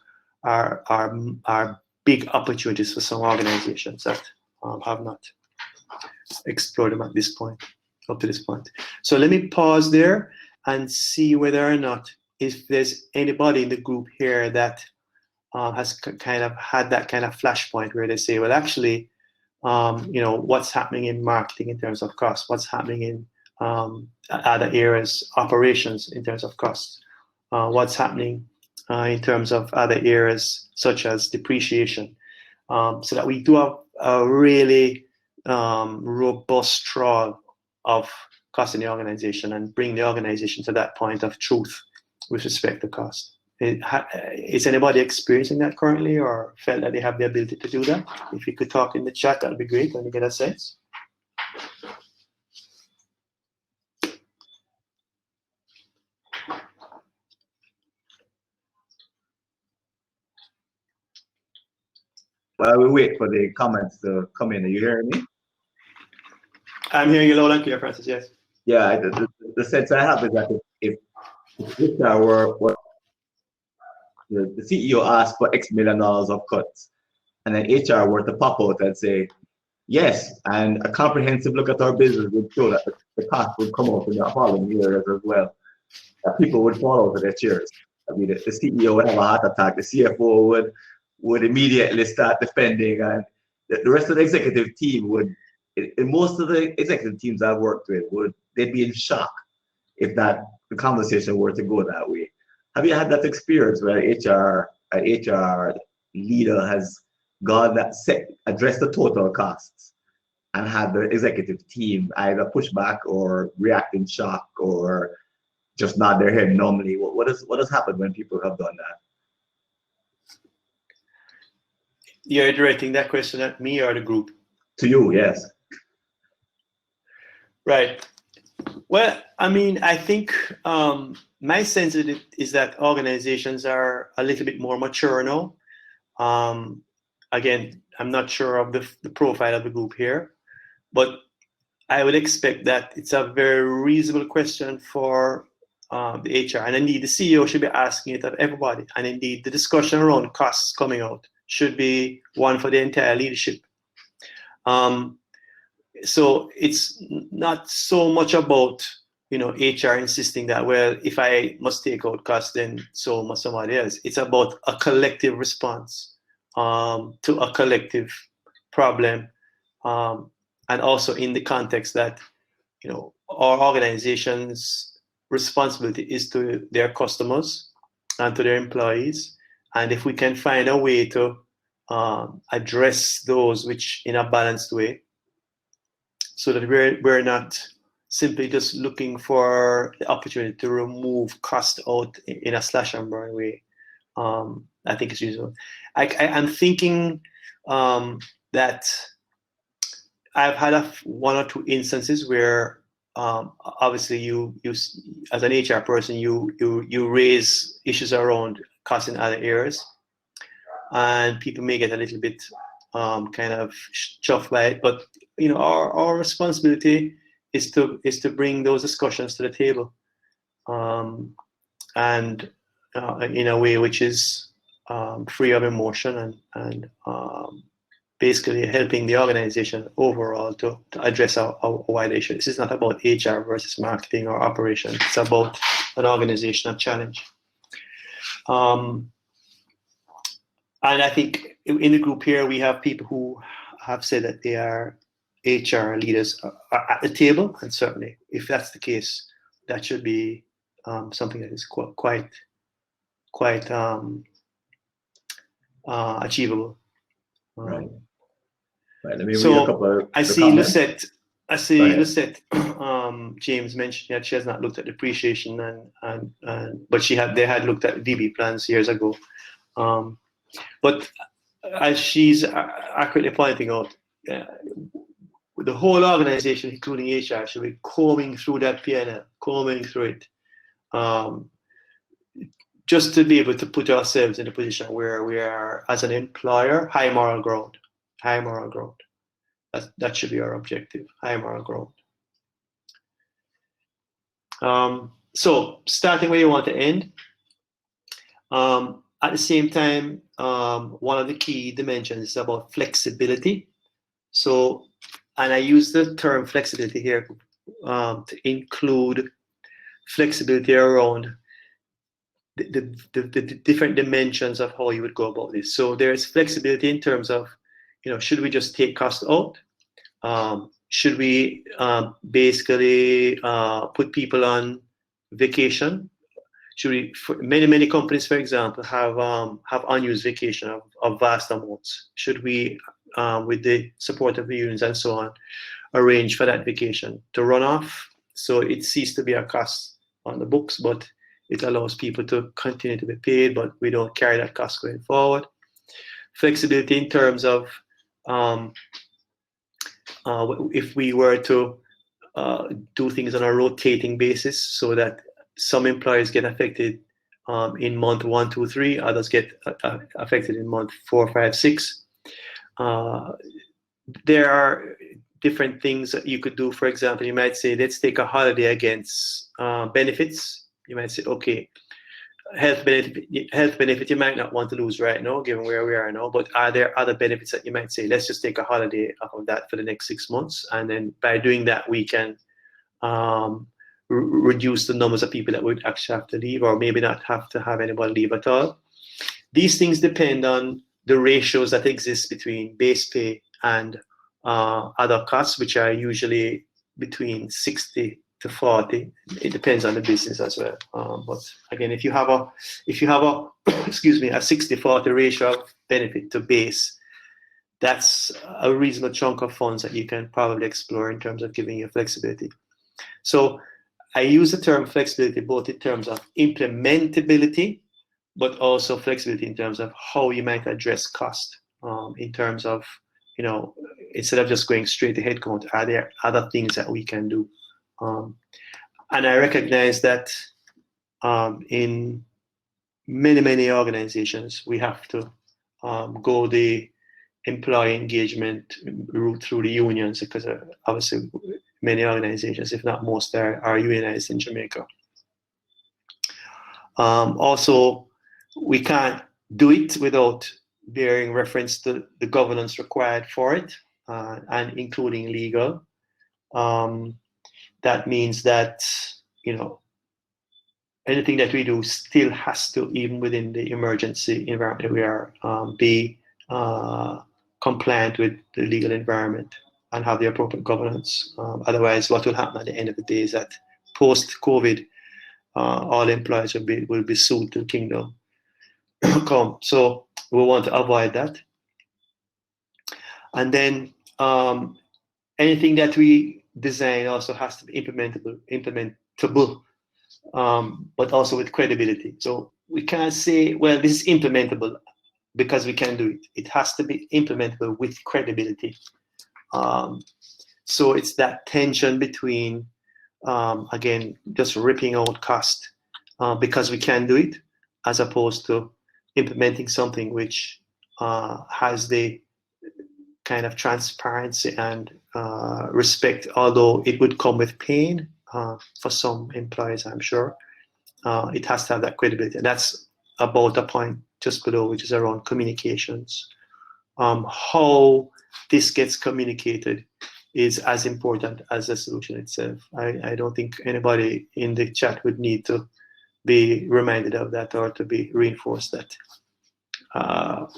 big opportunities for some organizations that have not explored them at this point, up to this point. So let me pause there and see whether or not if there's anybody in the group here that has kind of had that kind of flashpoint where they say, well, actually, what's happening in marketing in terms of cost, what's happening in other areas, operations in terms of cost, what's happening in terms of other areas such as depreciation, so that we do have a really robust trawl of cost in the organization and bring the organization to that point of truth with respect to cost. Is anybody experiencing that currently, or felt that they have the ability to do that? If you could talk in the chat, that'd be great. Let me get a sense. While we wait for the comments to come in, are you hearing me? I'm hearing you loud and clear, Francis, yes. Yeah, the sense I have is that if the CEO asked for X million of cuts, and then HR were to pop out and say, yes, and a comprehensive look at our business would show that the cost would come out in the following years as well, that people would fall out of their chairs. I mean, the CEO would have a heart attack, the CFO would immediately start defending, and the rest of the executive team would, in most of the executive teams I've worked with, they'd be in shock if the conversation were to go that way. Have you had that experience where an HR leader has gone addressed the total costs and had the executive team either push back or react in shock or just nod their head numbly? What has happened when people have done that? You're directing that question at me or the group? To you, yes. Right. Well, I mean, I think my sense of it is that organizations are a little bit more mature now. Again, I'm not sure of the profile of the group here, but I would expect that it's a very reasonable question for the HR, and indeed the CEO should be asking it of everybody. And indeed, the discussion around costs coming out should be one for the entire leadership. So it's not so much about HR insisting that, well, if I must take out costs, then so must somebody else. It's about a collective response to a collective problem, and also in the context that our organization's responsibility is to their customers and to their employees, and if we can find a way to address those which in a balanced way, so that we're not simply just looking for the opportunity to remove cost out in a slash and burn way. I think it's useful. I'm thinking that I've had one or two instances where obviously you as an HR person you raise issues around cost in other areas, and people may get a little bit kind of chuffed by it, but our responsibility is to bring those discussions to the table, and in a way which is free of emotion, and basically helping the organization overall to address a wide issue. This is not about HR versus marketing or operations. It's about an organizational challenge. And I think in the group here, we have people who have said that they are HR leaders at the table, and certainly, if that's the case, that should be something that is quite achievable. Right. Right. Let me read So a couple of I see comments. Lucette. James mentioned that she has not looked at depreciation, but they had looked at DB plans years ago. But as she's accurately pointing out, the whole organization, including HR, should be combing through that P&L, combing through it, just to be able to put ourselves in a position where we are, as an employer, high moral ground. High moral ground. That should be our objective. High moral ground. So starting where you want to end. At the same time, one of the key dimensions is about flexibility. So, and I use the term flexibility here to include flexibility around the different dimensions of how you would go about this. So there's flexibility in terms of, should we just take cost out? Should we basically put people on vacation? Should we, many companies, for example, have unused vacation of vast amounts. Should we, with the support of the unions and so on, arrange for that vacation to run off, so it ceases to be a cost on the books, but it allows people to continue to be paid, but we don't carry that cost going forward. Flexibility in terms of if we were to do things on a rotating basis, so that some employees get affected in month 1, 2, 3, others get affected in month 4, 5, 6. There are different things that you could do. For example, you might say, let's take a holiday against benefits. You might say, okay, health benefit you might not want to lose right now, given where we are now, but are there other benefits that you might say, let's just take a holiday off of that for the next 6 months, and then by doing that we can reduce the numbers of people that would actually have to leave, or maybe not have to have anybody leave at all. These things depend on the ratios that exist between base pay and other costs, which are usually between 60 to 40. It depends on the business as well. But again, if you have a excuse me, a 60-40 ratio of benefit to base, that's a reasonable chunk of funds that you can probably explore in terms of giving you flexibility. So I use the term flexibility both in terms of implementability, but also flexibility in terms of how you might address cost, in terms of, instead of just going straight to headcount, are there other things that we can do? And I recognize that in many organizations, we have to go the employee engagement route through the unions, because obviously many organizations, if not most, are unionized in Jamaica. Also, we can't do it without bearing reference to the governance required for it, and including legal. That means that, you know, anything that we do still has to, even within the emergency environment that we are, be compliant with the legal environment and have the appropriate governance. Otherwise, what will happen at the end of the day is that post-COVID, all employees will be sued to the kingdom come. So we want to avoid that. And then anything that we design also has to be implementable, but also with credibility. So we can't say, well, this is implementable because we can do it. It has to be implementable with credibility. So it's that tension between, again, just ripping out cost because we can do it, as opposed to implementing something which has the kind of transparency and respect, although it would come with pain for some employees, I'm sure. It has to have that credibility. And that's about a point just below, which is around communications. How this gets communicated is as important as the solution itself. I don't think anybody in the chat would need to be reminded of that or to be reinforced that.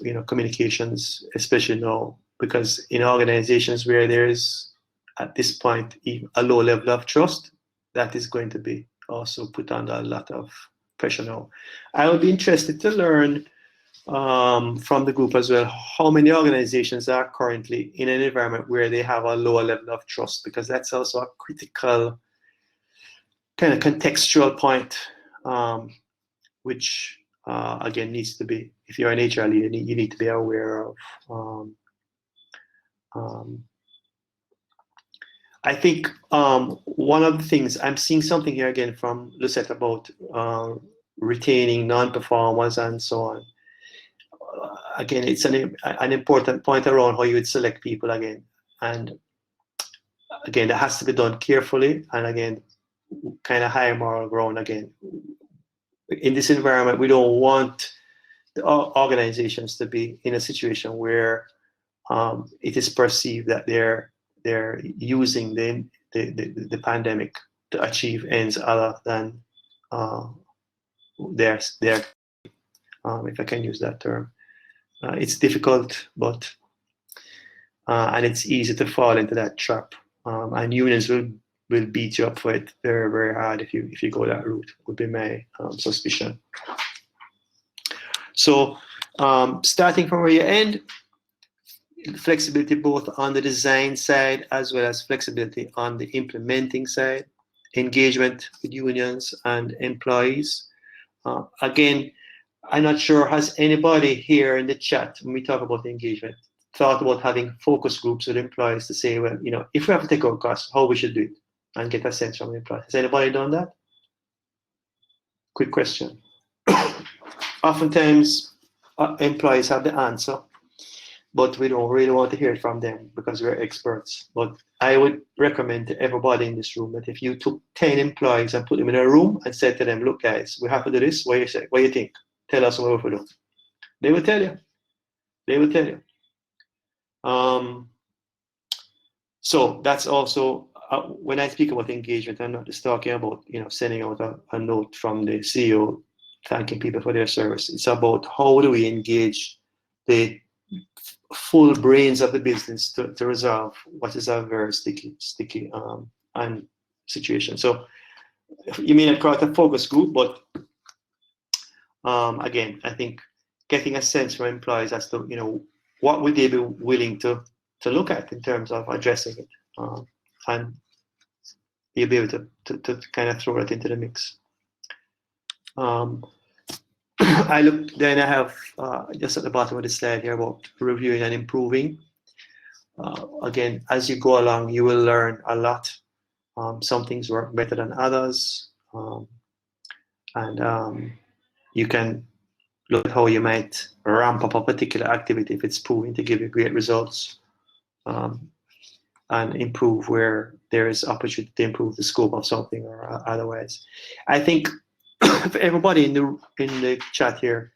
You know, communications, especially now, because in organizations where there is, at this point, even a low level of trust, that is going to be also put under a lot of pressure now. I would be interested to learn from the group as well, how many organizations are currently in an environment where they have a lower level of trust, because that's also a critical kind of contextual point, which again needs to be, if you're an HR leader, you need to be aware of. I think one of the things, I'm seeing something here again from Lucette about retaining non-performers and so on. Again, it's an important point around how you would select people again. And again, that has to be done carefully, and again, kind of high moral ground again. In this environment, we don't want the organizations to be in a situation where it is perceived that they're using the pandemic to achieve ends other than their if I can use that term. It's difficult, but and it's easy to fall into that trap. And unions will beat you up for it very, very hard if you go that route, would be my suspicion. So starting from where you end, flexibility both on the design side as well as flexibility on the implementing side, engagement with unions and employees. Again, I'm not sure, has anybody here in the chat, when we talk about engagement, thought about having focus groups with employees to say, well, you know, if we have to take out costs, how we should do it, and get a sense from the employees? Has anybody done that? Quick question. Oftentimes, employees have the answer, but we don't really want to hear it from them because we're experts. But I would recommend to everybody in this room that if you took 10 employees and put them in a room and said to them, look, guys, we have to do this, what do you think? Tell us what we do. They will tell you. They will tell you. So that's also, when I speak about engagement, I'm not just talking about, you know, sending out a note from the CEO thanking people for their service. It's about how do we engage the full brains of the business to resolve what is a very sticky and situation. So you may not call it a focus group, but again, I think getting a sense from employees as to, you know, what would they be willing to look at in terms of addressing it, and you'll be able to kind of throw it into the mix. I have just at the bottom of the slide here about reviewing and improving. Again, as you go along, you will learn a lot. Some things work better than others, and you can look at how you might ramp up a particular activity if it's proving to give you great results, and improve where there is opportunity to improve the scope of something or otherwise. I think for everybody in the chat here,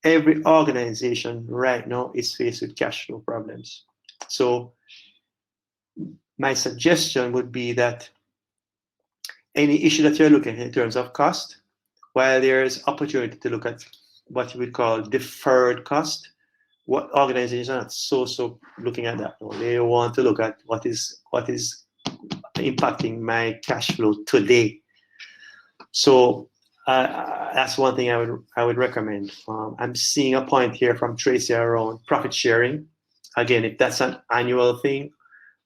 every organization right now is faced with cash flow problems. So my suggestion would be that any issue that you're looking at in terms of cost, while there's opportunity to look at what you would call deferred cost, what organizations are not so looking at that. No, they want to look at what is impacting my cash flow today. So that's one thing I would recommend. I'm seeing a point here from Tracy around profit sharing. Again, if that's an annual thing,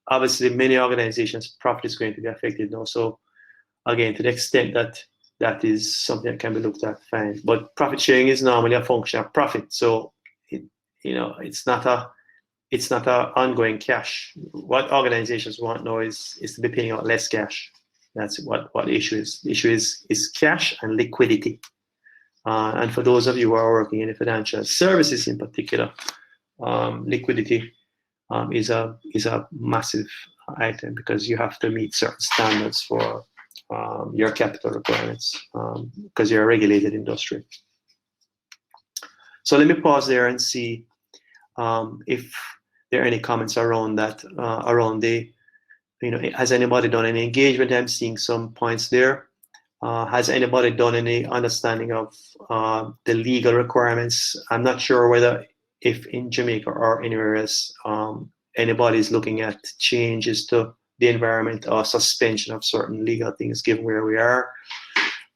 obviously many organizations' profit is going to be affected now. So again, to the extent that that is something that can be looked at, fine. But profit sharing is normally a function of profit. So it's not a ongoing cash. What organizations want now is to be paying out less cash. That's what the issue is. The issue is cash and liquidity. And for those of you who are working in the financial services in particular, liquidity is a massive item, because you have to meet certain standards for your capital requirements, because you're a regulated industry. So let me pause there and see if there are any comments around that, around the, has anybody done any engagement? I'm seeing some points there. Has anybody done any understanding of the legal requirements? I'm not sure whether if in Jamaica or anywhere else, anybody is looking at changes to the environment or suspension of certain legal things given where we are.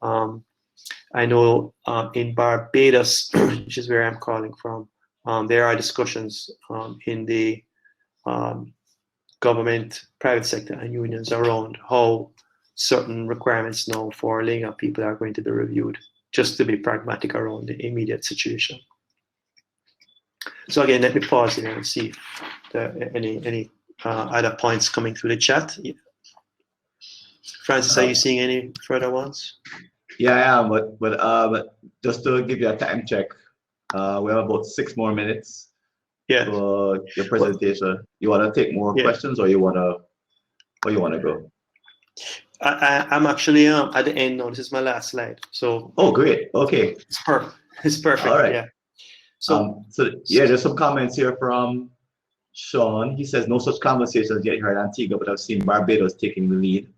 I know in Barbados, which is where I'm calling from, there are discussions in the government, private sector, and unions around how certain requirements now for laying up people are going to be reviewed, just to be pragmatic around the immediate situation. So again, let me pause here and see if there are any other points coming through the chat. Francis, are you seeing any further ones? Yeah, I am, but just to give you a time check, we have about 6 more minutes. Yeah. For your presentation. You want to take more questions, or you want to go? I'm actually at the end now. This is my last slide. So. Oh, great. Okay. It's perfect. It's perfect. All right. Yeah. So yeah, there's some comments here from Sean. He says no such conversations yet here in Antigua, but I've seen Barbados taking the lead.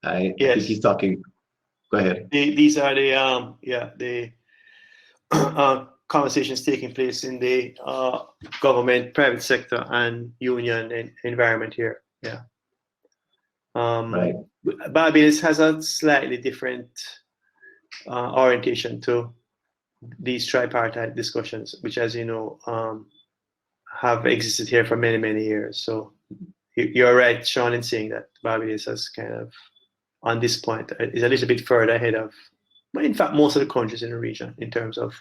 I think he's talking. Go ahead. These are the conversations taking place in the government, private sector, and union environment here. Yeah. Right. Barbados has a slightly different orientation to these tripartite discussions, which, as you know, have existed here for many, many years. So you're right, Sean, in saying that Barbados has kind of, on this point, is a little bit further ahead of, well, in fact, most of the countries in the region in terms of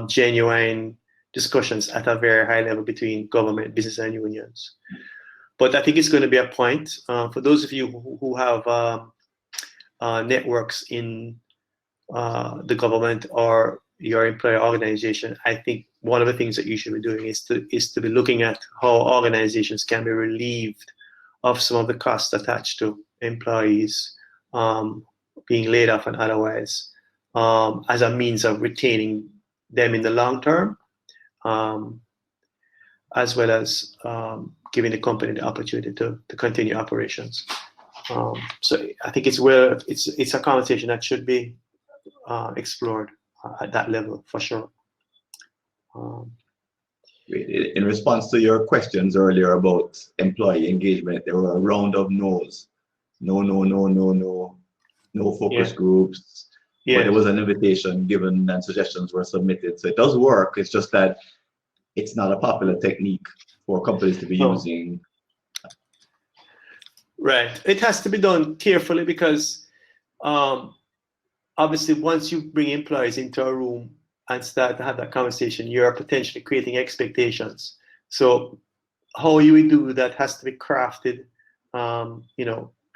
genuine discussions at a very high level between government, business, and unions. But I think it's going to be a point for those of you who have networks in the government or your employer organization. I think one of the things that you should be doing is to be looking at how organizations can be relieved of some of the costs attached to employees being laid off and otherwise, as a means of retaining them in the long term, as well as giving the company the opportunity to continue operations. So I think it's a conversation that should be explored at that level for sure. In response to your questions earlier about employee engagement, there were a round of no's. No focus groups. Yeah. But there was an invitation given and suggestions were submitted. So it does work. It's just that it's not a popular technique for companies to be using. Right. It has to be done carefully because obviously once you bring employees into a room and start to have that conversation, you're potentially creating expectations. So how you would do that has to be crafted,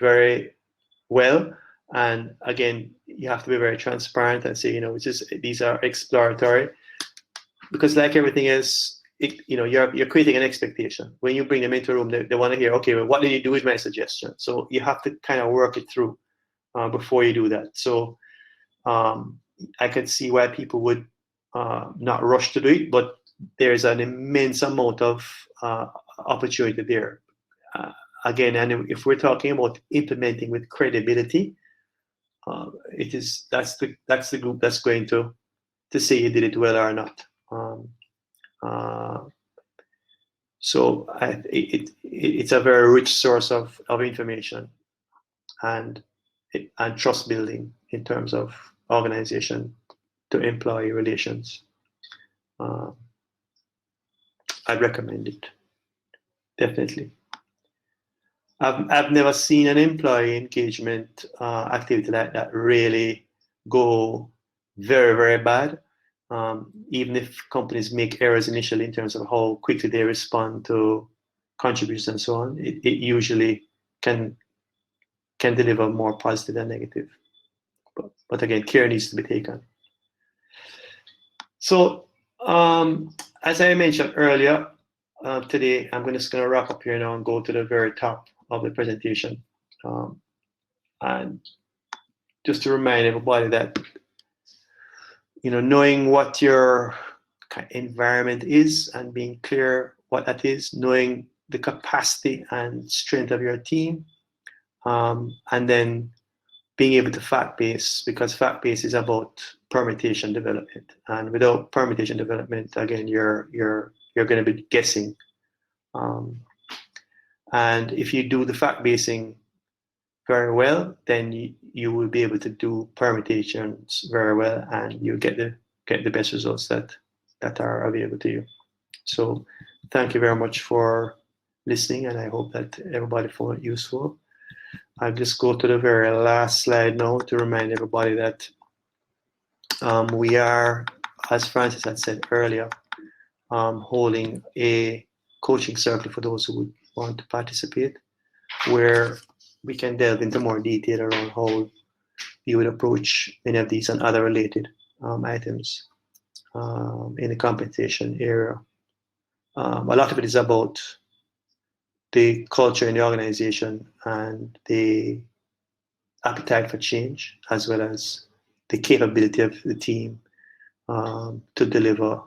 very well. And again, you have to be very transparent and say, these are exploratory, because like everything else, you're creating an expectation. When you bring them into a room, they want to hear, okay, well, what did you do with my suggestion? So you have to kind of work it through. before you do that. So I can see why people would not rush to do it, but there's an immense amount of opportunity there. Again, and if we're talking about implementing with credibility, that's the group that's going to say you did it well or not. So it's a very rich source of information and trust building in terms of organization to employee relations. I'd recommend it, definitely. I've never seen an employee engagement activity like that really go very, very bad. Even if companies make errors initially in terms of how quickly they respond to contributions and so on, it usually can deliver more positive than negative. But again, care needs to be taken. So as I mentioned earlier, today I'm just going to wrap up here now and go to the very top of the presentation. And just to remind everybody that, knowing what your environment is and being clear what that is, knowing the capacity and strength of your team, and then being able to fact-base, because fact-base is about permutation development. And without permutation development, again, you're going to be guessing. And if you do the fact-basing very well, then you will be able to do permutations very well, and you get the best results that are available to you. So thank you very much for listening, and I hope that everybody found it useful. I'll just go to the very last slide now to remind everybody that we are, as Francis had said earlier, holding a coaching circle for those who would want to participate, where we can delve into more detail around how you would approach any of these and other related items in the compensation area. A lot of it is about the culture in the organization and the appetite for change, as well as the capability of the team to deliver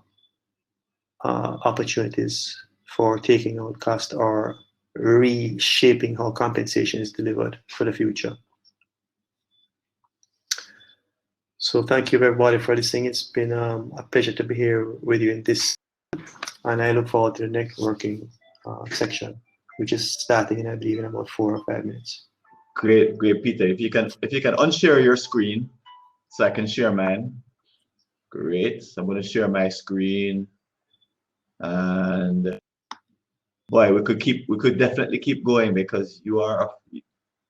opportunities for taking out cost or reshaping how compensation is delivered for the future. So thank you everybody for listening. It's been a pleasure to be here with you in this, and I look forward to the networking section, which is starting, I believe, in about 4 or 5 minutes. Great, Peter. If you can unshare your screen so I can share mine. Great. So I'm going to share my screen, and boy, we could definitely keep going, because you are,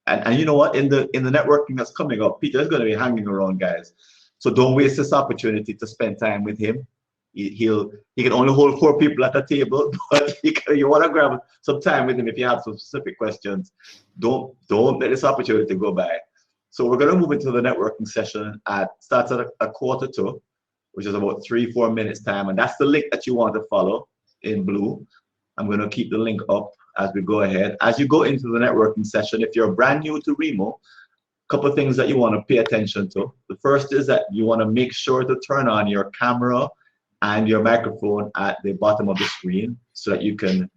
and you know what, in the networking that's coming up, Peter's going to be hanging around, guys. So don't waste this opportunity to spend time with him. He can only hold 4 people at a table, but you want to grab some time with him if you have some specific questions. Don't let this opportunity go by. So we're going to move into the networking session starts at a 1:45, which is about 3-4 minutes time, and that's the link that you want to follow in blue. I'm going to keep the link up as we go ahead. As you go into the networking session, if you're brand new to Remo, a couple of things that you want to pay attention to. The first is that you want to make sure to turn on your camera and your microphone at the bottom of the screen so that you can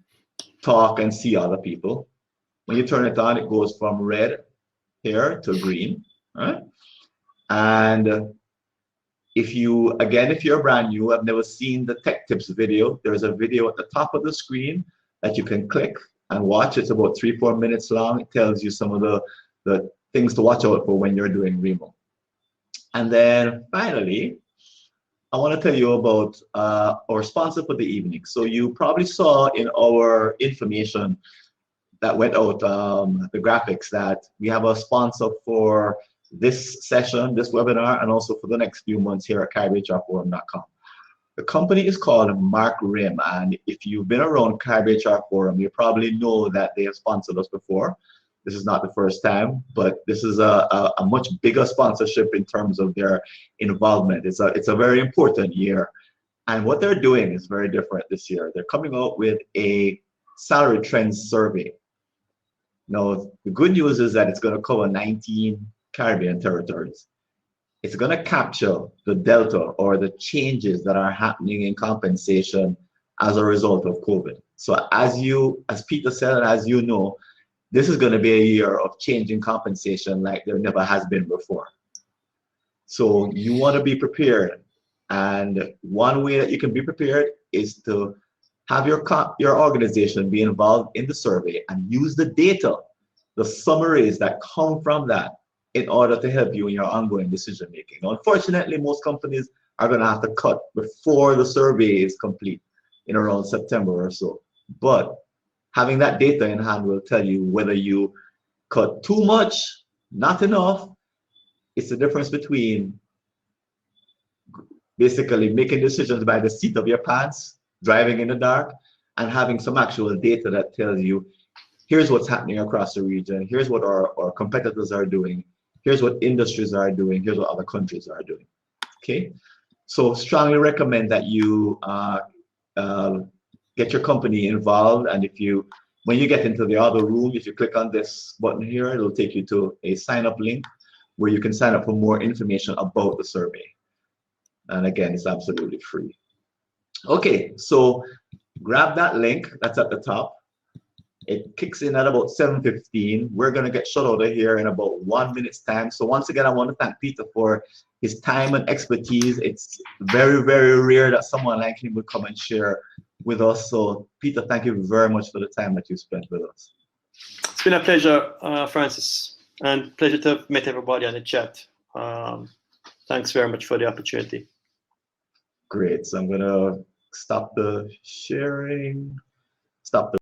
talk and see other people. When you turn it on, it goes from red here to green, right? And if you're brand new, I've never seen the Tech Tips video, there's a video at the top of the screen that you can click and watch. It's about 3-4 minutes long. It tells you some of the things to watch out for when you're doing Remo. And then finally, I want to tell you about our sponsor for the evening. So you probably saw in our information that went out, the graphics, that we have a sponsor for this session, this webinar, and also for the next few months here at CaribHRForum.com. The company is called Mark Rim, and if you've been around CaribHR Forum, you probably know that they have sponsored us before. This is not the first time, but this is a much bigger sponsorship in terms of their involvement. It's a very important year, and what they're doing is very different this year. They're coming out with a salary trends survey. Now, the good news is that it's going to cover 19 Caribbean territories. It's going to capture the delta or the changes that are happening in compensation as a result of COVID. So as Peter said, and as you know, this is going to be a year of change in compensation like there never has been before. So you want to be prepared. And one way that you can be prepared is to have your organization be involved in the survey and use the data, the summaries that come from that in order to help you in your ongoing decision making. Now, unfortunately, most companies are going to have to cut before the survey is complete in around September or so. But having that data in hand will tell you whether you cut too much, not enough. It's the difference between basically making decisions by the seat of your pants, driving in the dark, and having some actual data that tells you, here's what's happening across the region, here's what our competitors are doing, here's what industries are doing, here's what other countries are doing. Okay, so strongly recommend that you get your company involved, and when you get into the other room, if you click on this button here, it'll take you to a sign up link where you can sign up for more information about the survey. And again, it's absolutely free. Okay, so grab that link that's at the top. It kicks in at about 7:15. We're going to get shut out of here in about 1 minute's time. So once again, I want to thank Peter for his time and expertise. It's very, very rare that someone like him would come and share with us. So Peter, thank you very much for the time that you spent with us. It's been a pleasure, Francis, and pleasure to have met everybody on the chat. Thanks very much for the opportunity. Great. So I'm going to stop the sharing. Stop the